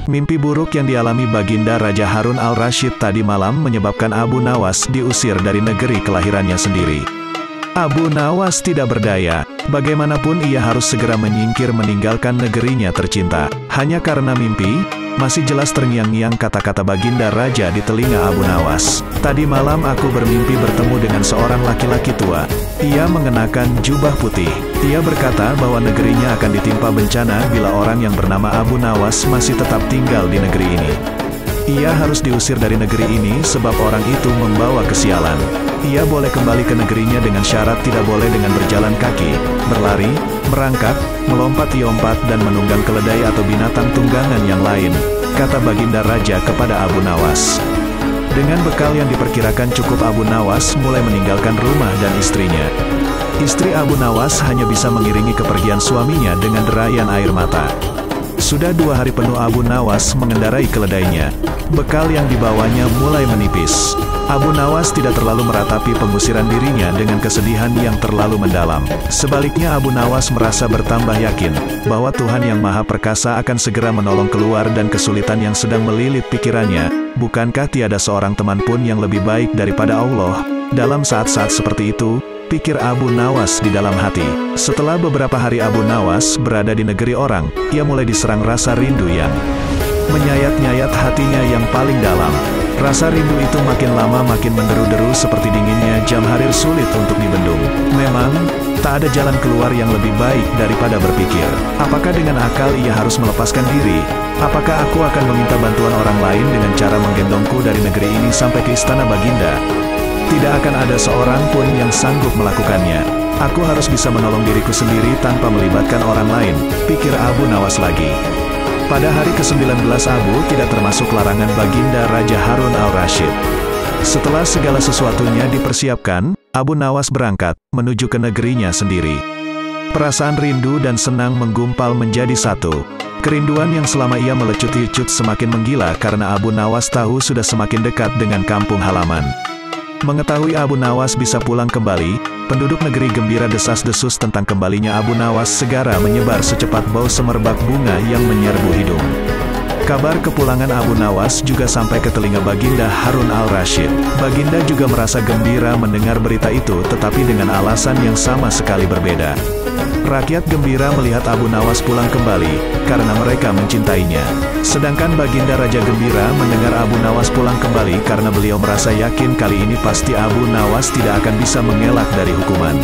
Mimpi buruk yang dialami Baginda Raja Harun al-Rasyid tadi malam menyebabkan Abu Nawas diusir dari negeri kelahirannya sendiri. Abu Nawas tidak berdaya, bagaimanapun ia harus segera menyingkir meninggalkan negerinya tercinta. Hanya karena mimpi, masih jelas terngiang-ngiang kata-kata Baginda Raja di telinga Abu Nawas. Tadi malam aku bermimpi bertemu dengan seorang laki-laki tua. Ia mengenakan jubah putih. Ia berkata bahwa negerinya akan ditimpa bencana bila orang yang bernama Abu Nawas masih tetap tinggal di negeri ini. Ia harus diusir dari negeri ini sebab orang itu membawa kesialan. Ia boleh kembali ke negerinya dengan syarat tidak boleh dengan berjalan kaki, berlari, merangkak, melompat-yompat dan menunggang keledai atau binatang tunggangan yang lain, kata Baginda Raja kepada Abu Nawas. Dengan bekal yang diperkirakan cukup, Abu Nawas mulai meninggalkan rumah dan istrinya. Istri Abu Nawas hanya bisa mengiringi kepergian suaminya dengan derayan air mata. Sudah 2 hari penuh Abu Nawas mengendarai keledainya. Bekal yang dibawanya mulai menipis. Abu Nawas tidak terlalu meratapi pengusiran dirinya dengan kesedihan yang terlalu mendalam. Sebaliknya Abu Nawas merasa bertambah yakin bahwa Tuhan Yang Maha Perkasa akan segera menolong keluar dan kesulitan yang sedang melilit pikirannya. Bukankah tiada seorang teman pun yang lebih baik daripada Allah? Dalam saat-saat seperti itu, pikir Abu Nawas di dalam hati. Setelah beberapa hari Abu Nawas berada di negeri orang, ia mulai diserang rasa rindu yang menyayat-nyayat hatinya yang paling dalam. Rasa rindu itu makin lama makin menderu-deru seperti dinginnya jam harir sulit untuk dibendung. Memang, tak ada jalan keluar yang lebih baik daripada berpikir, apakah dengan akal ia harus melepaskan diri? Apakah aku akan meminta bantuan orang lain dengan cara menggendongku dari negeri ini sampai ke istana Baginda? Tidak akan ada seorang pun yang sanggup melakukannya. Aku harus bisa menolong diriku sendiri tanpa melibatkan orang lain, pikir Abu Nawas lagi. Pada hari ke-19 Abu tidak termasuk larangan Baginda Raja Harun al-Rasyid. Setelah segala sesuatunya dipersiapkan, Abu Nawas berangkat menuju ke negerinya sendiri. Perasaan rindu dan senang menggumpal menjadi satu. Kerinduan yang selama ia melecut-lecut semakin menggila karena Abu Nawas tahu sudah semakin dekat dengan kampung halaman. Mengetahui Abu Nawas bisa pulang kembali, penduduk negeri gembira desas-desus tentang kembalinya Abu Nawas segera menyebar secepat bau semerbak bunga yang menyerbu hidung. Kabar kepulangan Abu Nawas juga sampai ke telinga Baginda Harun al-Rasyid. Baginda juga merasa gembira mendengar berita itu, tetapi dengan alasan yang sama sekali berbeda. Rakyat gembira melihat Abu Nawas pulang kembali, karena mereka mencintainya. Sedangkan Baginda Raja gembira mendengar Abu Nawas pulang kembali karena beliau merasa yakin kali ini pasti Abu Nawas tidak akan bisa mengelak dari hukuman.